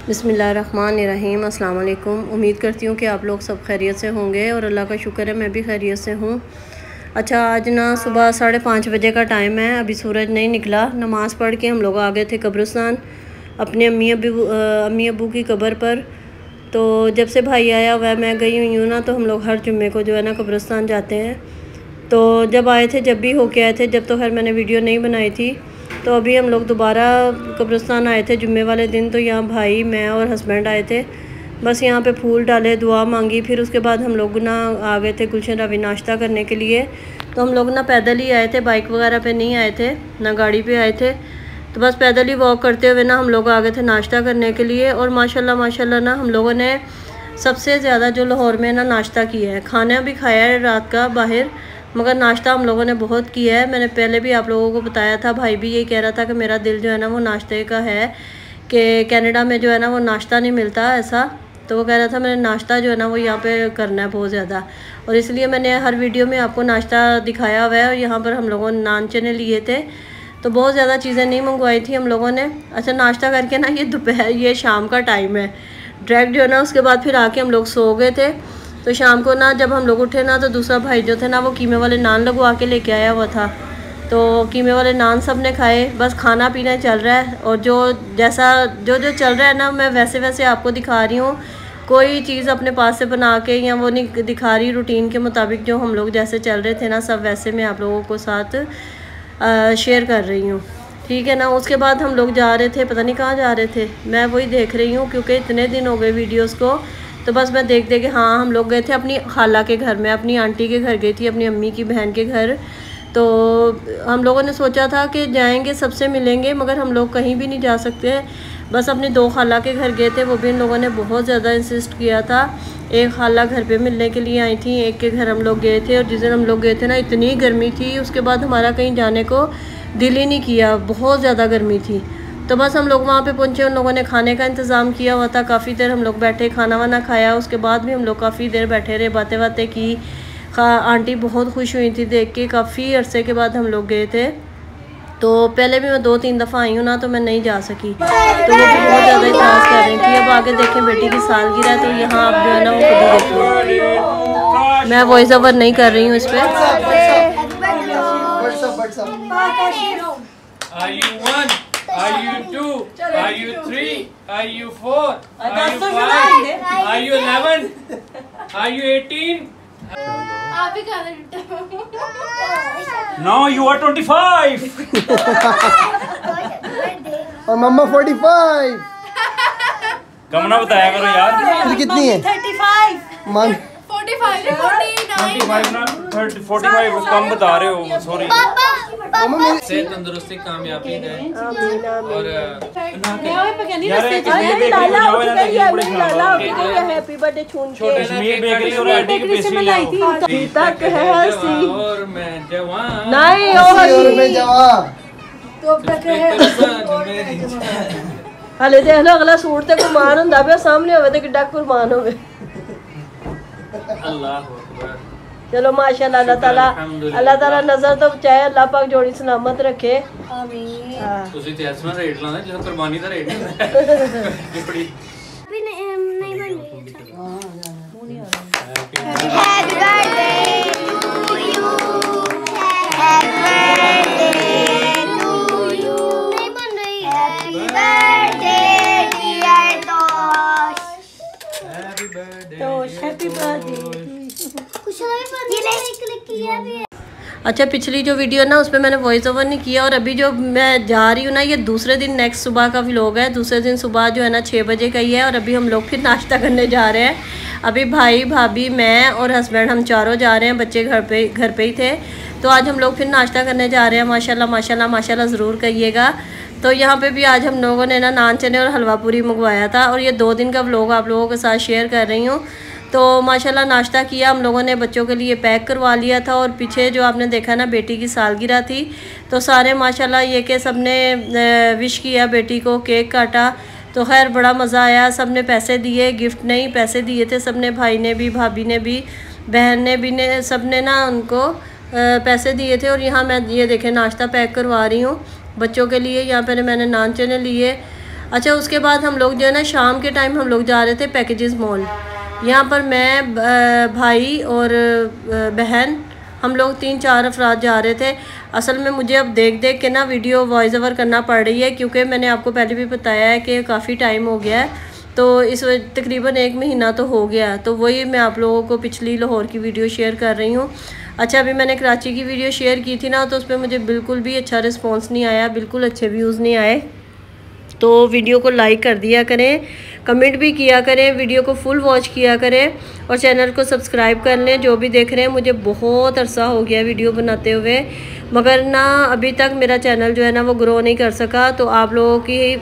बिस्मिल्लाहिर्रहमानिर्रहीम। अस्सलाम वालेकुम। उम्मीद करती हूँ कि आप लोग सब खैरियत से होंगे और अल्लाह का शुक्र है मैं भी खैरियत से हूँ। अच्छा, आज ना सुबह 5:30 बजे का टाइम है, अभी सूरज नहीं निकला। नमाज़ पढ़ के हम लोग आ गए थे कब्रिस्तान अपने अम्मी अबू की कब्र पर। तो जब से भाई आया हुआ है, मैं गई हुई हूँ ना, तो हम लोग हर जुम्मे को जो है ना कब्रिस्तान जाते हैं। तो जब आए थे, जब भी होके आए थे, जब तो खैर मैंने वीडियो नहीं बनाई थी, तो अभी हम लोग दोबारा कब्रिस्तान आए थे जुम्मे वाले दिन। तो यहाँ भाई, मैं और हस्बैंड आए थे, बस यहाँ पे फूल डाले, दुआ मांगी। फिर उसके बाद हम लोग ना आ गए थे गुलशन रवि नाश्ता करने के लिए। तो हम लोग ना पैदल ही आए थे, बाइक वगैरह पे नहीं आए थे, ना गाड़ी पे आए थे। तो बस पैदल ही वॉक करते हुए ना हम लोग आ गए थे नाश्ता करने के लिए। और माशाल्लाह ना हम लोगों ने सबसे ज़्यादा जो लाहौर में ना नाश्ता किया है, खाना भी खाया है रात का बाहर, मगर नाश्ता हम लोगों ने बहुत किया है। मैंने पहले भी आप लोगों को बताया था, भाई भी यही कह रहा था कि मेरा दिल जो है ना वो नाश्ते का है, कि कनाडा में जो है ना वो नाश्ता नहीं मिलता ऐसा। तो वो कह रहा था मैंने नाश्ता जो है ना वो यहाँ पे करना है बहुत ज़्यादा, और इसलिए मैंने हर वीडियो में आपको नाश्ता दिखाया हुआ है। और यहाँ पर हम लोगों ने नान चने लिए थे, तो बहुत ज़्यादा चीज़ें नहीं मंगवाई थी हम लोगों ने। अच्छा, नाश्ता करके ना ये शाम का टाइम है डायरेक्ट जो है ना, उसके बाद फिर आके हम लोग सो गए थे। तो शाम को ना जब हम लोग उठे ना, तो दूसरा भाई जो थे ना वो कीमे वाले नान लगवा के लेके आया हुआ था। तो कीमे वाले नान सब ने खाए, बस खाना पीना चल रहा है। और जो चल रहा है ना, मैं वैसे वैसे आपको दिखा रही हूँ, कोई चीज़ अपने पास से बना के या वो नहीं दिखा रही। रूटीन के मुताबिक जो हम लोग जैसे चल रहे थे ना, सब वैसे मैं आप लोगों को साथ शेयर कर रही हूँ, ठीक है ना। उसके बाद हम लोग जा रहे थे, पता नहीं कहाँ जा रहे थे, मैं वही देख रही हूँ क्योंकि इतने दिन हो गए वीडियोज़ को। तो बस मैं देख के हाँ, हम लोग गए थे अपनी खाला के घर में, अपनी आंटी के घर गई थी, अपनी अम्मी की बहन के घर। तो हम लोगों ने सोचा था कि जाएंगे, सबसे मिलेंगे, मगर हम लोग कहीं भी नहीं जा सकते। बस अपनी 2 खाला के घर गए थे, वो भी इन लोगों ने बहुत ज़्यादा इंसिस्ट किया था। एक खाला घर पे मिलने के लिए आई थी, एक के घर हम लोग गए थे। और जिस दिन हम लोग गए थे ना, इतनी गर्मी थी, उसके बाद हमारा कहीं जाने को दिल ही नहीं किया, बहुत ज़्यादा गर्मी थी। तो बस हम लोग वहाँ पे पहुँचे, उन लोगों ने खाने का इंतज़ाम किया हुआ था। काफ़ी देर हम लोग बैठे, खाना वाना खाया। उसके बाद भी हम लोग काफ़ी देर बैठे रहे, बातें बातें की। आंटी बहुत खुश हुई थी देख के, काफ़ी अरसे के बाद हम लोग गए थे। तो पहले भी मैं 2-3 दफ़ा आई हूँ ना, तो मैं नहीं जा सकी, तो वो भी बहुत ज़्यादा इतराज़ कर रही थी। अब आगे देखें, बेटी की सालगिरह है, तो यहाँ आप जो है ना वो कभी देखिए, मैं वॉइस ओवर नहीं कर रही हूँ इस पर। Are you 1? Are you 2? Are you 3? Are you 4? Are you 5? Are you 11? Are you 18? Now you are 25. और मम्मा 45। कम ना बताया करो यार। फिर कितनी है? 35। मान 45 ना 45 कम बता रहे हो, सॉरी। से तंदुरुस्ती कामयाबी दे और हैप्पी बर्थडे कश्मीर बेकरी और आंटी की पेस्ट्री तक है हंसी और मैं जवान नहीं और मैं जवाब तो तक है। हले देख लो, अगला सूट ते कुर्बान हुंदा पे सामने होवे ते किड्डा कुर्बान होवे। अल्लाह अकबर। चलो माशाल्लाह, अल्लाह ताला नजर तो बचाए, अल्लाह पाक जोड़ी सलामत रखे, आमीन। ਤੁਸੀਂ ਤੇ ਐਸਾ ਰੇਟ ਲਾਉਂਦੇ ਜਿਵੇਂ ਕੁਰਬਾਨੀ ਦਾ ਰੇਟ ਹੁੰਦਾ ਹੈ ਬੜੀ अच्छा, पिछली जो वीडियो ना उस पर मैंने वॉइस ओवर नहीं किया, और अभी जो मैं जा रही हूँ ना, ये दूसरे दिन नेक्स्ट सुबह का व्लॉग है। दूसरे दिन सुबह जो है ना 6 बजे का ही है, और अभी हम लोग फिर नाश्ता करने जा रहे हैं। अभी भाई, भाभी, मैं और हस्बैंड, हम चारों जा रहे हैं, बच्चे घर पे ही थे। तो आज हम लोग फिर नाश्ता करने जा रहे हैं। माशाल्लाह ज़रूर कहिएगा। तो यहाँ पे भी आज हम लोगों ने ना नान चने और हलवा पूरी मंगवाया था, और ये 2 दिन का व्लॉग आप लोगों के साथ शेयर कर रही हूँ। तो माशाल्लाह नाश्ता किया हम लोगों ने, बच्चों के लिए पैक करवा लिया था। और पीछे जो आपने देखा ना, बेटी की सालगिरह थी, तो सारे माशाल्लाह ये कि सब ने विश किया बेटी को, केक काटा। तो खैर बड़ा मज़ा आया, सब ने पैसे दिए, गिफ्ट नहीं पैसे दिए थे सब ने, भाई ने भी, भाभी ने भी, बहन ने भी, सब ने ना उनको पैसे दिए थे। और यहाँ मैं ये देखें नाश्ता पैक करवा रही हूँ बच्चों के लिए। यहाँ पे मैंने नान चने लिए। अच्छा, उसके बाद हम लोग जो है ना शाम के टाइम हम लोग जा रहे थे पैकेजेस मॉल। यहाँ पर मैं, भाई और बहन, हम लोग 3-4 अफराद जा रहे थे। असल में मुझे अब देख देख के ना वीडियो वॉइस ओवर करना पड़ रही है, क्योंकि मैंने आपको पहले भी बताया है कि काफ़ी टाइम हो गया है, तो इस तकरीबन 1 महीना तो हो गया है। तो वही मैं आप लोगों को पिछली लाहौर की वीडियो शेयर कर रही हूँ। अच्छा, अभी मैंने कराची की वीडियो शेयर की थी ना, तो उस पर मुझे बिल्कुल भी अच्छा रिस्पॉन्स नहीं आया, बिल्कुल अच्छे व्यूज़ नहीं आए। तो वीडियो को लाइक कर दिया करें, कमेंट भी किया करें, वीडियो को फुल वॉच किया करें और चैनल को सब्सक्राइब कर लें। जो भी देख रहे हैं, मुझे बहुत अरसा हो गया वीडियो बनाते हुए, मगर ना अभी तक मेरा चैनल जो है ना वो ग्रो नहीं कर सका। तो आप लोगों की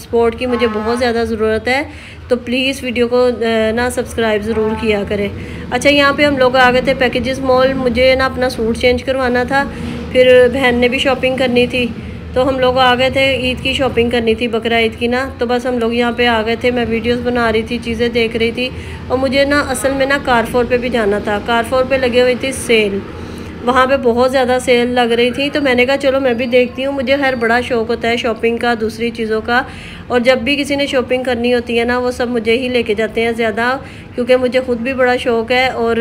सपोर्ट की मुझे बहुत ज़्यादा ज़रूरत है, तो प्लीज़ वीडियो को ना सब्सक्राइब ज़रूर किया करें। अच्छा, यहाँ पे हम लोग आ गए थे पैकेजेस मॉल। मुझे ना अपना सूट चेंज करवाना था, फिर बहन ने भी शॉपिंग करनी थी, तो हम लोग आ गए थे। ईद की शॉपिंग करनी थी, बकरा ईद की ना, तो बस हम लोग यहाँ पे आ गए थे। मैं वीडियोस बना रही थी, चीज़ें देख रही थी, और मुझे ना असल में ना कारफोर पे भी जाना था। कारफोर पे लगे हुई थी सेल, वहाँ पे बहुत ज़्यादा सेल लग रही थी, तो मैंने कहा चलो मैं भी देखती हूँ। मुझे हर बड़ा शौक़ होता है शॉपिंग का, दूसरी चीज़ों का, और जब भी किसी ने शॉपिंग करनी होती है ना, वो सब मुझे ही लेके जाते हैं ज़्यादा, क्योंकि मुझे ख़ुद भी बड़ा शौक़ है और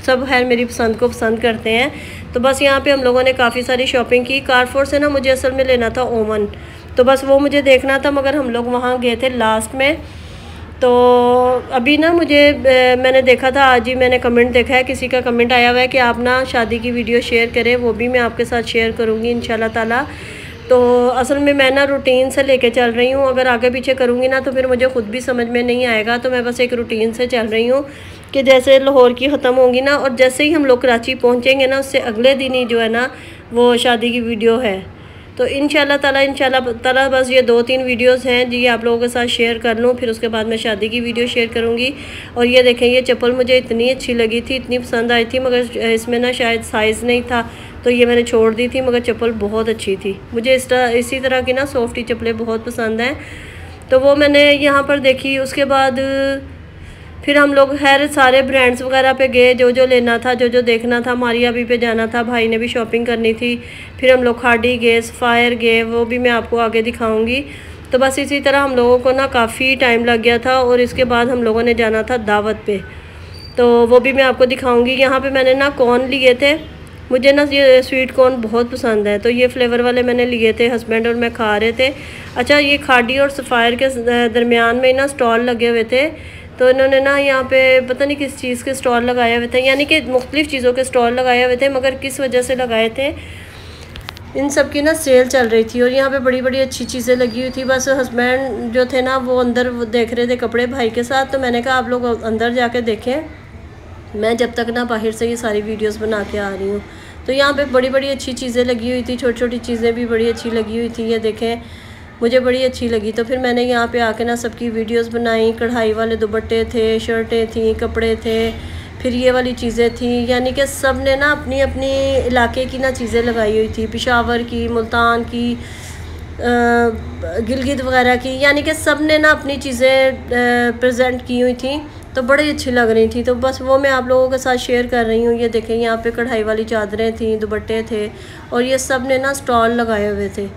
सब खैर मेरी पसंद को पसंद करते हैं। तो बस यहाँ पे हम लोगों ने काफ़ी सारी शॉपिंग की। कारफोर से ना मुझे असल में लेना था ओवन, तो बस वो मुझे देखना था, मगर हम लोग वहाँ गए थे लास्ट में। तो अभी ना मुझे मैंने देखा था, आज ही मैंने कमेंट देखा है, किसी का कमेंट आया हुआ है कि आप ना शादी की वीडियो शेयर करें, वो भी मैं आपके साथ शेयर करूँगी इंशाल्लाह ताला। तो असल में मैं ना रूटीन से लेके चल रही हूँ, अगर आगे पीछे करूँगी ना तो फिर मुझे ख़ुद भी समझ में नहीं आएगा। तो मैं बस एक रूटीन से चल रही हूँ कि जैसे लाहौर की ख़त्म होगी ना, और जैसे ही हम लोग कराची पहुँचेंगे ना, उससे अगले दिन ही जो है ना वो शादी की वीडियो है। तो इंशाल्लाह ताला बस ये 2-3 वीडियोस हैं जी, आप लोगों के साथ शेयर कर लूँ, फिर उसके बाद मैं शादी की वीडियो शेयर करूँगी। और ये देखें, ये चप्पल मुझे इतनी अच्छी लगी थी, इतनी पसंद आई थी, मगर इसमें ना शायद साइज़ नहीं था, तो ये मैंने छोड़ दी थी, मगर चप्पल बहुत अच्छी थी। मुझे इसी तरह की ना सॉफ्टी चप्पलें बहुत पसंद हैं, तो वो मैंने यहाँ पर देखी। उसके बाद फिर हम लोग खैर सारे ब्रांड्स वगैरह पे गए, जो जो लेना था, जो जो देखना था। मारिया भी पे जाना था, भाई ने भी शॉपिंग करनी थी। फिर हम लोग खाड़ी गए, सफ़ायर गए, वो भी मैं आपको आगे दिखाऊंगी। तो बस इसी तरह हम लोगों को ना काफ़ी टाइम लग गया था, और इसके बाद हम लोगों ने जाना था दावत पे, तो वो भी मैं आपको दिखाऊँगी। यहाँ पर मैंने ना कॉर्न लिए थे, मुझे ना ये स्वीट कॉर्न बहुत पसंद है, तो ये फ्लेवर वाले मैंने लिए थे, हस्बैंड और मैं खा रहे थे। अच्छा, ये खाड़ी और सफ़ायर के दरमियान में ना स्टॉल लगे हुए थे, तो इन्होंने ना यहाँ पे पता नहीं किस चीज़ के स्टॉल लगाए हुए थे, यानी कि मुख्तलिफ़ चीज़ों के स्टॉल लगाए हुए थे, मगर किस वजह से लगाए थे, इन सब की ना सेल चल रही थी। और यहाँ पे बड़ी बड़ी अच्छी चीज़ें लगी हुई थी। बस हस्बैंड जो थे ना वो अंदर देख रहे थे कपड़े भाई के साथ, तो मैंने कहा आप लोग अंदर जाके देखें, मैं जब तक ना बाहर से ये सारी वीडियोज़ बना के आ रही हूँ। तो यहाँ पर बड़ी बड़ी अच्छी चीज़ें लगी हुई थी, छोटी छोटी चीज़ें भी बड़ी अच्छी लगी हुई थी, ये देखें, मुझे बड़ी अच्छी लगी। तो फिर मैंने यहाँ पे आके ना सबकी वीडियोस बनाई। कढ़ाई वाले दुपट्टे थे, शर्टें थी, कपड़े थे, फिर ये वाली चीज़ें थी, यानी कि सब ने ना अपनी अपनी इलाके की ना चीज़ें लगाई हुई थी, पेशावर की, मुल्तान की, गिलगित वगैरह की, यानी कि सब ने ना अपनी चीज़ें प्रेजेंट की हुई थी, तो बड़ी अच्छी लग रही थी। तो बस वो मैं आप लोगों के साथ शेयर कर रही हूँ। ये देखें, यहाँ पे कढ़ाई वाली चादरें थी, दुपट्टे थे, और ये सब ने ना स्टॉल लगाए हुए थे।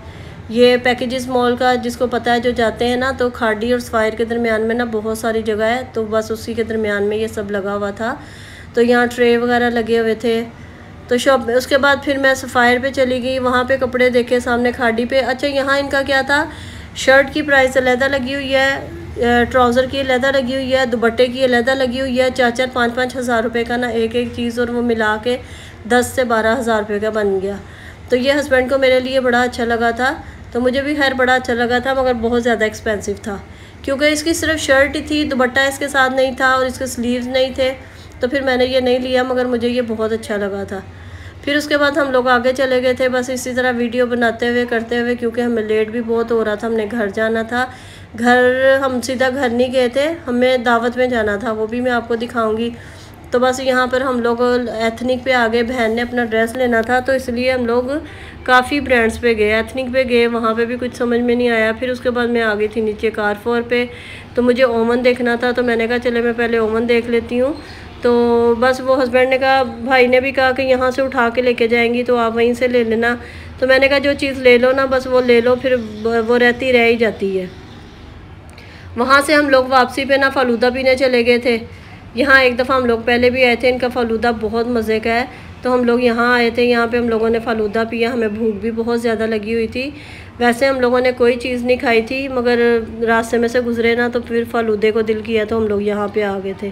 ये पैकेजेस मॉल का, जिसको पता है जो जाते हैं ना, तो खाड़ी और सफ़ायर के दरमियान में ना बहुत सारी जगह है, तो बस उसी के दरमियान में ये सब लगा हुआ था। तो यहाँ ट्रे वगैरह लगे हुए थे। तो शॉप उसके बाद फिर मैं सफ़ायर पे चली गई, वहाँ पे कपड़े देखे सामने खाड़ी पे। अच्छा, यहाँ इनका क्या था, शर्ट की प्राइस अलहदा लगी हुई है, ट्राउज़र की अलहदा लगी हुई है, दुपट्टे की अलहदा लगी हुई है, 4-4, 5-5 हज़ार रुपये का ना एक एक चीज़, और वो मिला के 10 से 12 हज़ार रुपये का बन गया। तो ये हस्बैंड को मेरे लिए बड़ा अच्छा लगा था, तो मुझे भी खैर बड़ा अच्छा लगा था, मगर बहुत ज़्यादा एक्सपेंसिव था, क्योंकि इसकी सिर्फ शर्ट ही थी, दुपट्टा इसके साथ नहीं था, और इसके स्लीव्स नहीं थे, तो फिर मैंने ये नहीं लिया, मगर मुझे ये बहुत अच्छा लगा था। फिर उसके बाद हम लोग आगे चले गए थे, बस इसी तरह वीडियो बनाते हुए करते हुए, क्योंकि हमें लेट भी बहुत हो रहा था, हमने घर जाना था। घर हम सीधा घर नहीं गए थे, हमें दावत में जाना था, वो भी मैं आपको दिखाऊंगी। तो बस यहाँ पर हम लोग एथनिक पे आ गए, बहन ने अपना ड्रेस लेना था, तो इसलिए हम लोग काफ़ी ब्रांड्स पे गए, एथनिक पे गए, वहाँ पे भी कुछ समझ में नहीं आया। फिर उसके बाद मैं आ गई थी नीचे कारफोर पे, तो मुझे ओवन देखना था, तो मैंने कहा चले मैं पहले ओवन देख लेती हूँ। तो बस वो हस्बैंड ने कहा, भाई ने भी कहा कि यहाँ से उठा के लेके जाएंगी, तो आप वहीं से ले लेना। तो मैंने कहा जो चीज़ ले लो ना, बस वो ले लो, फिर वो रहती रह ही जाती है। वहाँ से हम लोग वापसी पे ना फ़ालूदा पीने चले गए थे। यहाँ एक दफ़ा हम लोग पहले भी आए थे, इनका फ़ालूदा बहुत मज़े का है, तो हम लोग यहाँ आए थे। यहाँ पे हम लोगों ने फ़ालूदा पिया, हमें भूख भी बहुत ज़्यादा लगी हुई थी। वैसे हम लोगों ने कोई चीज़ नहीं खाई थी, मगर रास्ते में से गुज़रे ना तो फिर फ़ालूदे को दिल किया तो हम लोग यहाँ पे आ गए थे।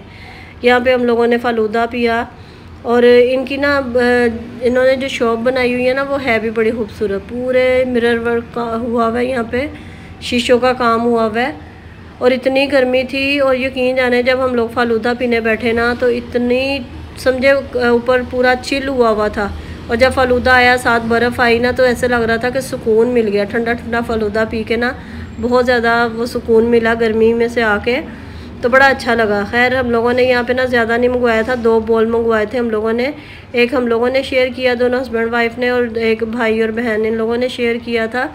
यहाँ पे हम लोगों ने फ़ालूदा पिया। और इनकी ना इन्होंने जो शॉप बनाई हुई है ना वो है भी बड़ी खूबसूरत, पूरे मिरर वर्क का हुआ हुआ है, यहाँ पे शीशों का काम हुआ हुआ है। और इतनी गर्मी थी, और यकीन जाने जब हम लोग फ़ालूदा पीने बैठे ना तो इतनी समझे ऊपर पूरा चिल हुआ हुआ था, और जब फ़ालूदा आया साथ बर्फ़ आई ना तो ऐसे लग रहा था कि सुकून मिल गया। ठंडा ठंडा फ़ालूदा पी के ना बहुत ज़्यादा वो सुकून मिला गर्मी में से आके, तो बड़ा अच्छा लगा। खैर हम लोगों ने यहाँ पे ना ज़्यादा नहीं मंगवाया था, 2 बॉल मंगवाए थे हम लोगों ने। एक हम लोगों ने शेयर किया, दोनों हस्बैंड वाइफ ने, और एक भाई और बहन इन लोगों ने शेयर किया था।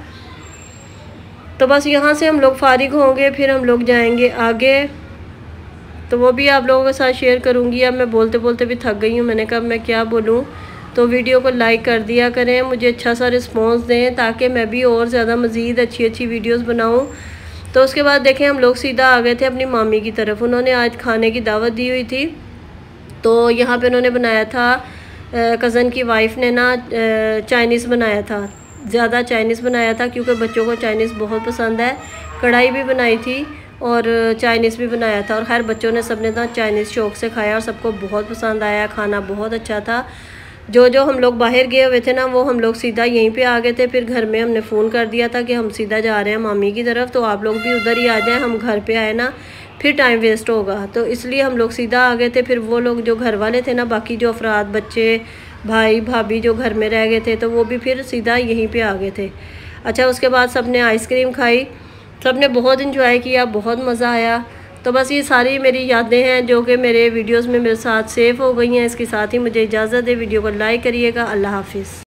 तो बस यहाँ से हम लोग फारिग होंगे, फिर हम लोग जाएंगे आगे, तो वो भी आप लोगों के साथ शेयर करूँगी। अब मैं बोलते बोलते भी थक गई हूँ, मैंने कहा मैं क्या बोलूँ। तो वीडियो को लाइक कर दिया करें, मुझे अच्छा सा रिस्पॉन्स दें ताकि मैं भी और ज़्यादा मज़ीद अच्छी अच्छी वीडियोज़ बनाऊँ। तो उसके बाद देखें हम लोग सीधा आ गए थे अपनी मामी की तरफ। उन्होंने आज खाने की दावत दी हुई थी, तो यहाँ पे उन्होंने बनाया था, कज़न की वाइफ ने ना चाइनीज़ बनाया था, ज़्यादा चाइनीज़ बनाया था क्योंकि बच्चों को चाइनीज़ बहुत पसंद है। कढ़ाई भी बनाई थी और चाइनीज़ भी बनाया था, और खैर बच्चों ने सबने ना चाइनीज़ शौक़ से खाया और सबको बहुत पसंद आया, खाना बहुत अच्छा था। जो हम लोग बाहर गए हुए थे ना वो हम लोग सीधा यहीं पे आ गए थे। फिर घर में हमने फ़ोन कर दिया था कि हम सीधा जा रहे हैं मामी की तरफ, तो आप लोग भी उधर ही आ जाएं, हम घर पे आए ना फिर टाइम वेस्ट होगा, तो इसलिए हम लोग सीधा आ गए थे। फिर वो लोग जो घर वाले थे ना, बाकी जो अफराद, बच्चे, भाई भाभी जो घर में रह गए थे, तो वो भी फिर सीधा यहीं पे आ गए थे। अच्छा, उसके बाद सब ने आइसक्रीम खाई, सब ने बहुत इंजॉय किया, बहुत मज़ा आया। तो बस ये सारी मेरी यादें हैं जो कि मेरे वीडियोस में मेरे साथ सेव हो गई हैं। इसके साथ ही मुझे इजाज़त है, वीडियो को लाइक करिएगा। अल्लाह हाफिज़।